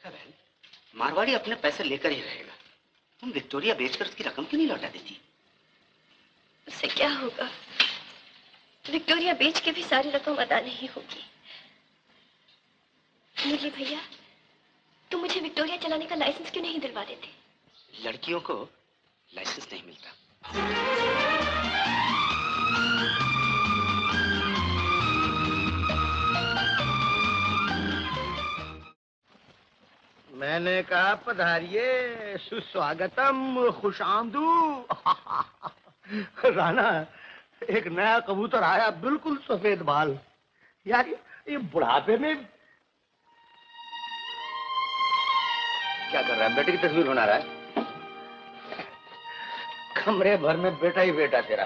बहन, मारवाड़ी अपने पैसे लेकर ही रहेगा। तुम विक्टोरिया बेचकर उसकी रकम क्यों नहीं लौटा देती? उससे क्या होगा? विक्टोरिया बेच के भी सारी रकम अदा नहीं होगी। मुरली भैया, तुम मुझे विक्टोरिया चलाने का लाइसेंस क्यों नहीं दिलवा देते? लड़कियों को लाइसेंस नहीं मिलता। मैंने कहा पधारिए, सुस्वागतम, खुशामदू। राणा, एक नया कबूतर आया, बिल्कुल सफेद बाल। यार ये बुढ़ापे में क्या कर रहा है? बेटे की तस्वीर बना रहा है। कमरे भर में बेटा ही बेटा तेरा।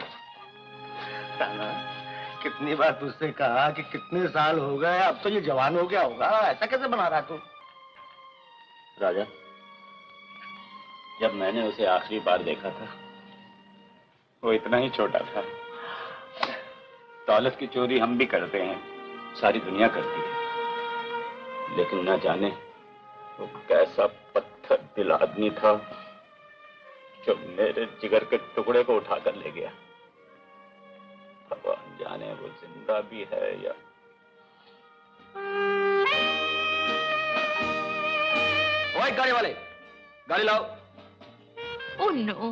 राणा, कितनी बार तुझसे कहा कि कितने साल हो गए, अब तो ये जवान हो गया होगा, ऐसा कैसे बना रहा तू? राजा, जब मैंने उसे आखिरी बार देखा था वो इतना ही छोटा था। दौलत की चोरी हम भी करते हैं, सारी दुनिया करती है, लेकिन न जाने वो कैसा पत्थर दिल आदमी था जो मेरे जिगर के टुकड़े को उठाकर ले गया। भगवान जाने वो जिंदा भी है या... ओए गाड़ी वाले, गाड़ी लाओ। ओह नो,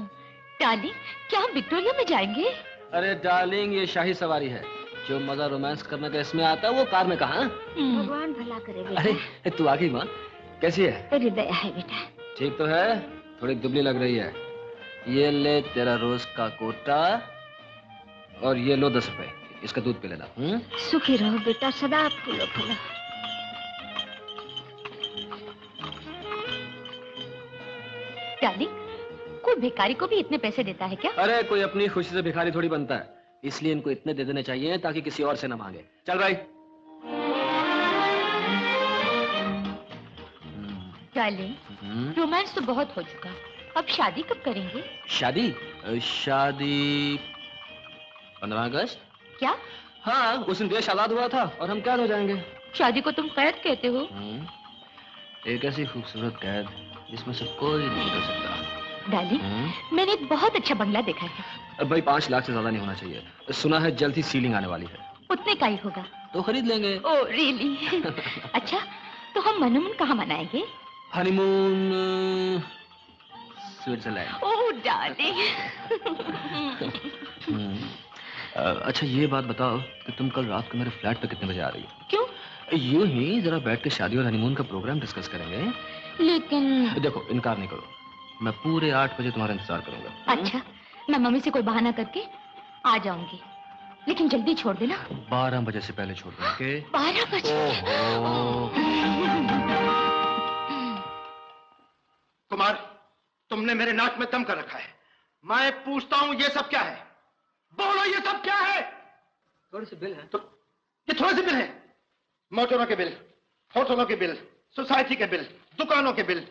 डार्लिंग, क्या हम विक्टोरिया में जाएंगे? अरे डार्लिंग, ये शाही सवारी है। जो मजा रोमांस करने का इसमें आता है वो कार में कहाँ? भगवान भला करे बेटा। अरे तू आ गई माँ, कैसी है? तेरी दया है बेटा। ठीक तो है, थोड़ी दुबली लग रही है। ये ले तेरा रोज का कोटा और ये लो 10 रुपए, इसका दूध पी लेना। सुखी रहो बेटा, सदा फूलो फूलो। डार्लिंग, कोई भिखारी को भी इतने पैसे देता है क्या? अरे कोई अपनी खुशी से भिखारी थोड़ी बनता है, इसलिए इनको इतने दे देने चाहिए ताकि किसी और से न मांगे। चल भाई। डार्लिंग, रोमांस तो बहुत हो चुका, अब शादी कब करेंगे? शादी? शादी 15 अगस्त। क्या? हाँ, उस दिन देश आजाद हुआ था और हम कैद हो जाएंगे। शादी को तुम कैद कहते हो? एक ऐसी खूबसूरत कैद जिसमें से कोई नहीं कर सकता। डार्लिंग, मैंने एक बहुत अच्छा बंगला देखा है। भाई 5 लाख से ज्यादा नहीं होना चाहिए। सुना है जल्द ही सीलिंग आने वाली है। उतने का ही होगा तो खरीद लेंगे। Oh really? अच्छा, तो हम हनीमून कहाँ मनाएंगे? Honeymoon Switzerland. Oh darling. अच्छा ये बात बताओ कि तुम कल रात को मेरे फ्लैट पे कितने बजे आ रही हो? क्यों? यूं ही जरा बैठ के शादी और हनीमून का प्रोग्राम डिस्कस करेंगे। लेकिन देखो, इनकार नहीं करो, मैं पूरे 8 बजे तुम्हारा इंतजार करूंगा। अच्छा, मैं मम्मी से कोई बहाना करके आ जाऊंगी, लेकिन जल्दी छोड़ देना। 12 बजे से पहले छोड़ दूंगा। 12 बजे? कुमार, तुमने मेरे नाक में दम कर रखा है। मैं पूछता हूँ, ये सब क्या है? बोलो, ये सब क्या है? थोड़े से बिल है। तो ये थोड़े से बिल है? मोटरों के बिल, होटलों के बिल, सोसाइटी के बिल, दुकानों के बिल,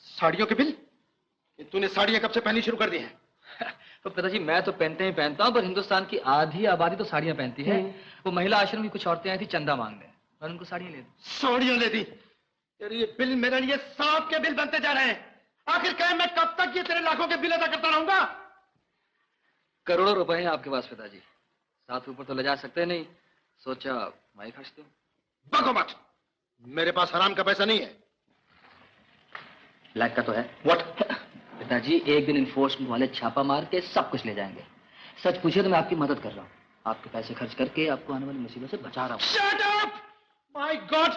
साड़ियों के बिल। तूने साड़ियां कब से पहननी शुरू कर दी हैं? तो पिताजी, मैं तो पहनते ही पहनता हूँ, पर हिंदुस्तान की आधी आबादी तो साड़ियां पहनती है। वो महिला आश्रम की कुछ औरतें आई थी चंदा मांगने, और उनको साड़ियां ले दी। साड़ियां ले दी? तेरे ये बिल मेरे लिए सांप के बिल बनते जा रहे हैं। आखिर कहे मैं कब तक ये तेरे लाखों के बिल अदा करता रहूंगा? करोड़ों रुपए हैं आपके पास पिताजी, 7 ऊपर तो ले जा सकते नहीं, सोचा वही खर्च दूं। बको मत, मेरे पास हराम का पैसा नहीं है। ब्लैक का तो है। व्हाट? पिताजी, एक दिन इन्फोर्समेंट वाले छापा मार के सब कुछ ले जाएंगे। सच पूछिए तो मैं आपकी मदद कर रहा हूँ, आपके पैसे खर्च करके आपको आने वाली मुसीबत से बचा रहा हूँ। Shut up! My God!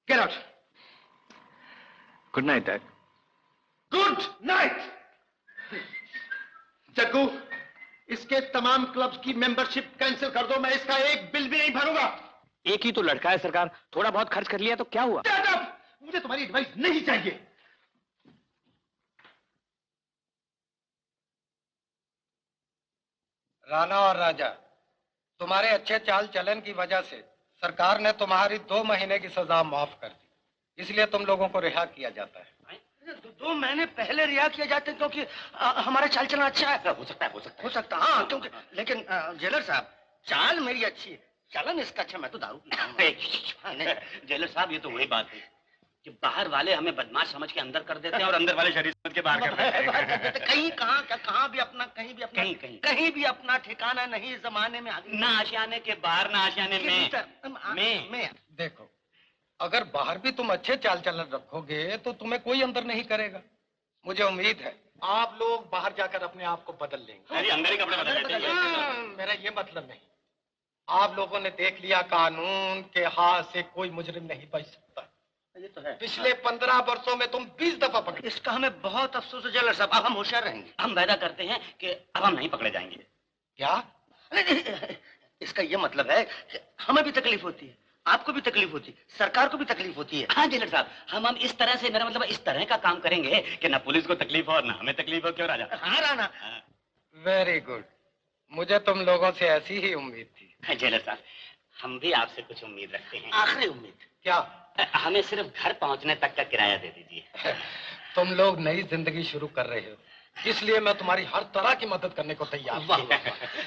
Get out! Good night dad. Good night. Jaggu, इसके तमाम क्लब्स की मेंबरशिप कैंसिल कर दो, मैं इसका एक बिल भी नहीं भरूंगा। एक ही तो लड़का है सरकार, थोड़ा बहुत खर्च कर लिया तो क्या हुआ? Shut up! मुझे तुम्हारी एडवाइस नहीं चाहिए। राणा और राजा, तुम्हारे अच्छे चाल चलन की वजह से सरकार ने तुम्हारी 2 महीने की सजा माफ कर दी, इसलिए तुम लोगों को रिहा किया जाता है। 2 महीने पहले रिहा किया जाते हैं क्योंकि हमारा चाल चलन अच्छा है। हो सकता है, हाँ, क्योंकि लेकिन जेलर साहब, चाल मेरी अच्छी है, चलन इसका अच्छा, मैं तो दारू पीता हूँ। जेलर साहब ये तो वही बात है कि बाहर वाले हमें बदमाश समझ के अंदर कर देते हैं और अंदर वाले शरीर समझ के बाहर कर देते हैं। कहीं कहाँ भी अपना, कहीं भी अपना, कहीं भी अपना ठिकाना नहीं जमाने में। ना आशियाने के बाहर, ना आशियाने में। देखो, अगर बाहर भी तुम अच्छे चाल चलन रखोगे तो तुम्हें कोई अंदर नहीं करेगा। मुझे उम्मीद है आप लोग बाहर जाकर अपने आप को बदल लेंगे। अरे अंदर ही कपड़े बदल लेते हैं। मेरा ये मतलब नहीं। आप लोगों ने देख लिया कानून के हाथ से कोई मुजरिम नहीं बच सकता। ये तो है। पिछले 15 वर्षों में तुम 20 दफा पकड़े। इसका हमें बहुत अफसोस है जेलर साहब, अब हम होशियार रहेंगे। हम वादा करते हैं कि अब हम नहीं पकड़े जाएंगे। क्या? इसका ये मतलब है कि हमें भी तकलीफ होती है, आपको भी तकलीफ होती है, सरकार को भी तकलीफ होती है। हाँ जेलर साहब, हम इस तरह से, मेरा मतलब इस तरह का काम करेंगे कि ना पुलिस को तकलीफ हो और ना हमें तकलीफ हो। क्यों राजा? हाँ राणा। वेरी गुड, मुझे तुम लोगों से ऐसी ही उम्मीद थी। हाँ जेलर साहब, हम भी आपसे कुछ उम्मीद रखते हैं। आखिरी उम्मीद। क्या? हमें सिर्फ घर पहुंचने तक का किराया दे दीजिए। तुम लोग नई जिंदगी शुरू कर रहे हो, इसलिए मैं तुम्हारी हर तरह की मदद करने को तैयार हूँ।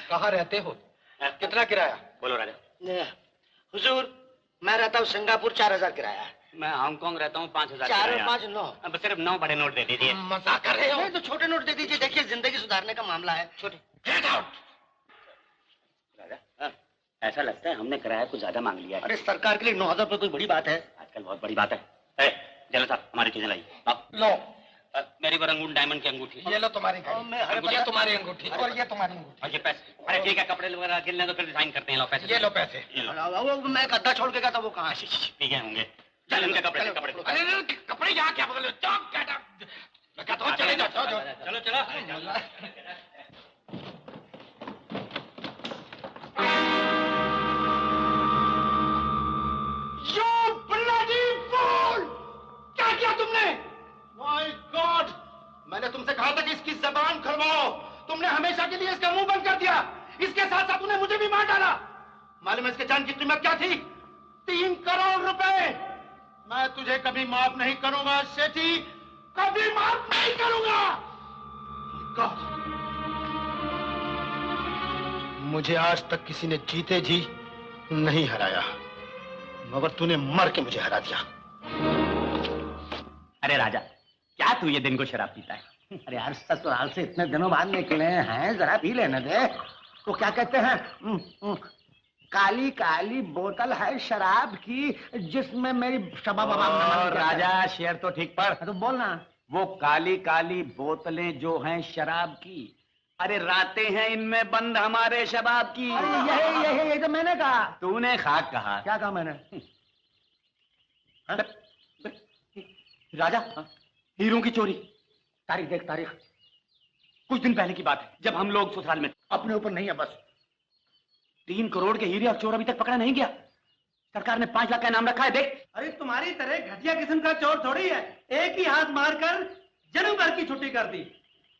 कहाँ रहते हो? कितना किराया? बोलो राजा। हुजूर, मैं रहता हूँ सिंगापुर, 4000 किराया है। मैं हांगकांग रहता हूँ, 5000। 4 और 5 9। अब सिर्फ 9 बड़े नोट दे दीजिए। मजाक कर रहे हो? नहीं तो छोटे नोट दे दीजिए, देखिए जिंदगी सुधारने का मामला है। छोटे। Get out. राजा, ऐसा लगता है हमने किराया कुछ ज्यादा मांग लिया है। अरे सरकार के लिए 9000 रुपये कोई बड़ी बात है? आजकल बहुत बड़ी बात है। जेलर साहब, हमारी चीजें लाइए। लो, मेरी रंगून डायमंड की अंगूठी। ये लो तुम्हारी घड़ी, ये तुम्हारी अंगूठी और ये तुम्हारी अंगूठी। और ये पैसे। अरे ठीक है, कपड़े वगैरह गिनने तो फिर साइन करते हैं। लो पैसे। ये लो पैसे। ये लो। वो मैं गद्दा छोड़ के गया था, वो कहाँ है? ठीक है, होंगे। चल इनके कपड़े कपड़े। अरे कपड़े यहाँ क्या बदल? चले जाओ। चलो चलो। क्या किया तुमने? माय गॉड, मैंने तुमसे कहा था कि इसकी जबान खुलवाओ, तुमने हमेशा के लिए इसका मुंह बंद कर दिया। इसके साथ साथ तुमने मुझे भी मार डाला। मालूम है इसके जान की कीमत क्या थी? 3 करोड़ रुपए। मैं तुझे कभी माफ नहीं करूंगा सेठी, कभी माफ नहीं करूंगा। मुझे आज तक किसी ने जीते जी नहीं हराया, मगर तूने मर के मुझे हरा दिया। अरे राजा, क्या तू ये दिन को शराब पीता है? अरे यार, ससुराल से इतने दिनों बाद निकले हैं, जरा पी लेने दे। तो क्या कहते हैं, काली काली बोतल है शराब की जिसमें मेरी शबाब। राजा, शेर तो ठीक पढ़। तो बोलना। वो काली काली बोतलें जो हैं शराब की, अरे रातें हैं इनमें बंद हमारे शबाब की। यही तो मैंने कहा। तूने खाक कहा। क्या कहा मैंने? राजा, हीरों की चोरी। तारीख देख, तारीख। कुछ दिन पहले की बात है, जब हम लोग ससुराल में। अपने ऊपर नहीं है बस। 3 करोड़ के हीरे और चोर अभी तक पकड़ा नहीं गया। सरकार ने 5 लाख का इनाम रखा है, देख। अरे तुम्हारी तरह घटिया किस्म का चोर थोड़ी है, एक ही हाथ मारकर जन्म भर की छुट्टी कर दी।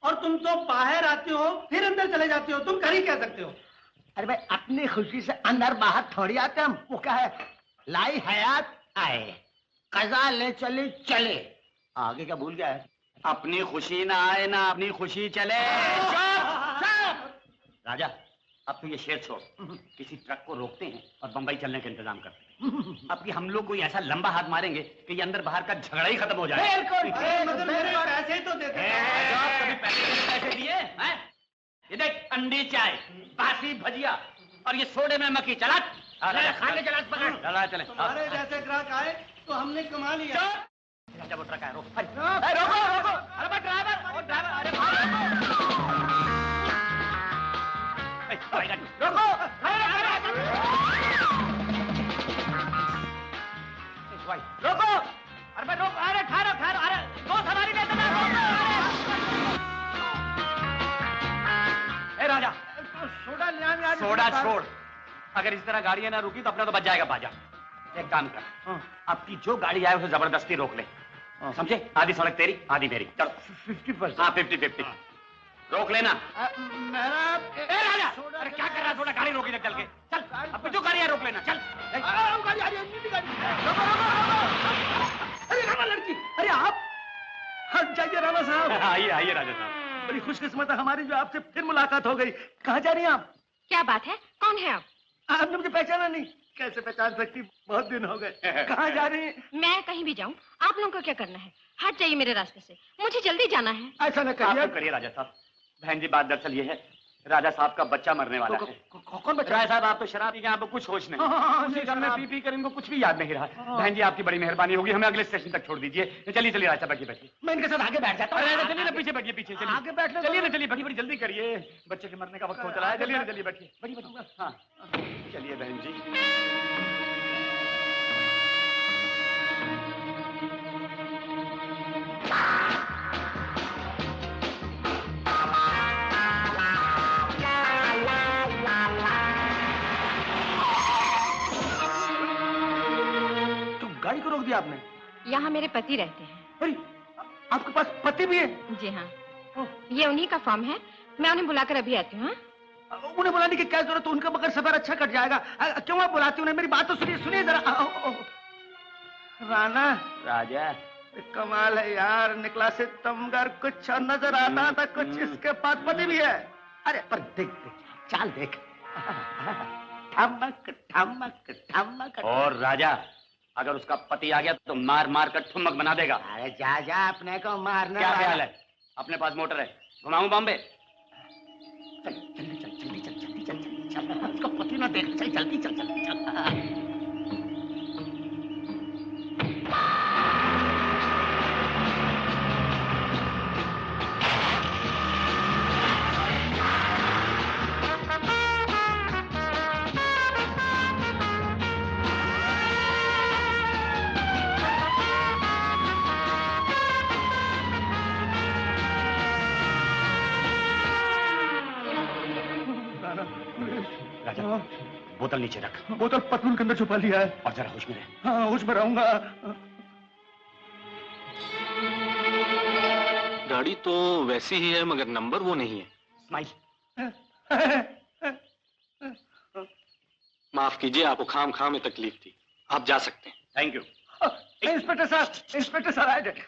और तुम तो बाहर आते हो फिर अंदर चले जाते हो, तुम कर ही कह सकते हो। अरे भाई, अपनी खुशी से अंदर बाहर थोड़ी आते हम। वो क्या है, लाई हयात आए, कजा ले चले चले। आगे क्या भूल गया है? अपनी खुशी ना आए ना अपनी खुशी चले। राजा, अब तो ये शेर छोड़, किसी ट्रक को रोकते हैं और बंबई चलने का इंतजाम करते हैं। अब कि हम लोग कोई ऐसा लंबा हाथ मारेंगे कि ये अंदर बाहर का झगड़ा ही खत्म हो जाए। मतलब मेरे पैसे ही तो देते हैं। कभी पैसे दिए हैं? ये देख, अंडी चाय, बासी भजिया और ये सोडे में मक्खी। चला खाने चला, पकड़। चला चले। तुम्हारे जैसे ग्राहक आए तो हमने कमा लिया। वो ट्रक है, रोको रोको। अरे ड्राइवर, अरे रोको। अरे रोक, अरे ठहरो, अरे 2 सवारी लेते ना, ए राजा, सोडा छोड़। अगर इस तरह गाड़ियां ना रुकी तो अपना तो बच जाएगा बाजा। एक काम कर, अब की जो गाड़ी आए उसे जबरदस्ती रोक ले, समझे? आधी सड़क तेरी, आधी मेरी। चल 50%। हाँ 50-50 रोक लेना। मेरा ए राजा, अरे क्या कर रहा है? थोड़ा गाड़ी रोकी चल के। चल, अब जो गाड़ियां रोक लेना। चल। गाड़ी आ रही है, अरे रामा लड़की, अरे आप हट जाइए रामा साहब। आइए राजा साहब। बड़ी खुशकिस्मत है हमारी जो आपसे फिर मुलाकात हो गई। कहाँ जा रही हैं आप? क्या बात है, कौन है आप? आपने मुझे पहचाना नहीं? कैसे पहचान सकती, बहुत दिन हो गए। कहाँ जा रही हैं? मैं कहीं भी जाऊं, आप लोगों को क्या करना है? हट जाइए मेरे रास्ते से, मुझे जल्दी जाना है। ऐसा न करिए राजा साहब। बहन जी, बात दरअसल ये है, राजा साहब का बच्चा मरने वाला है। कौन बच्चा? राजा साहब, आप तो शराब पी के आपको कुछ होश नहीं। उसी घर में पी कर इनको कुछ भी याद नहीं रहा। बहन जी, आपकी बड़ी मेहरबानी होगी, हमें अगले स्टेशन तक छोड़ दीजिए। चलिए चलिए राजा, बैठिए। मैं इनके साथ आगे बैठ जाता हूँ। चलिए ना, पीछे बैठिए, पीछे चलिए। आगे बैठ लो। चलिए ना, चलिए, बड़ी जल्दी करिए, बच्चे के मरने का वक्त हो चला है। चलिए ना, चलिए बैठिए, बड़ी। हाँ चलिए बहन जी। गाड़ी को रोक दिया आपने? यहाँ मेरे पति रहते हैं। अरे, आपके पास पति भी है? जी हाँ, ये उन्हीं का फॉर्म है। मैं उन्हें बुलाकर अभी आती हूँ। उन्हें बुलाने की क्या जरूरत है? उनका मगर सफर अच्छा कट जाएगा। क्यों आप बुलाती उन्हें? मेरी बात तो सुनिए जरा। राणा। राजा। कमाल है यार, निकला से तमगर कुछ नजर आता था, कुछ इसके पास पति भी है। अरे पर देख चाल देख। ठमक ठमक ठमक। और राजा, अगर उसका पति आ गया तो मार मार कर ठुमक बना देगा। अरे जा अपने को मारना। क्या ख्याल है? अपने पास मोटर है, घुमाऊं बॉम्बे? चल, उसका पति ना देख। चल जल्दी चल। राजा, बोतल नीचे रख। बोतल पतलून के अंदर छुपा लिया है। और जरा होश में रह। हाँ, होश में रहूंगा। गाड़ी तो वैसी ही है, मगर नंबर वो नहीं है। स्माइल। माफ कीजिए, आपको खाम में तकलीफ थी। आप जा सकते हैं। Thank you. इंस्पेक्टर साहब आ जाए।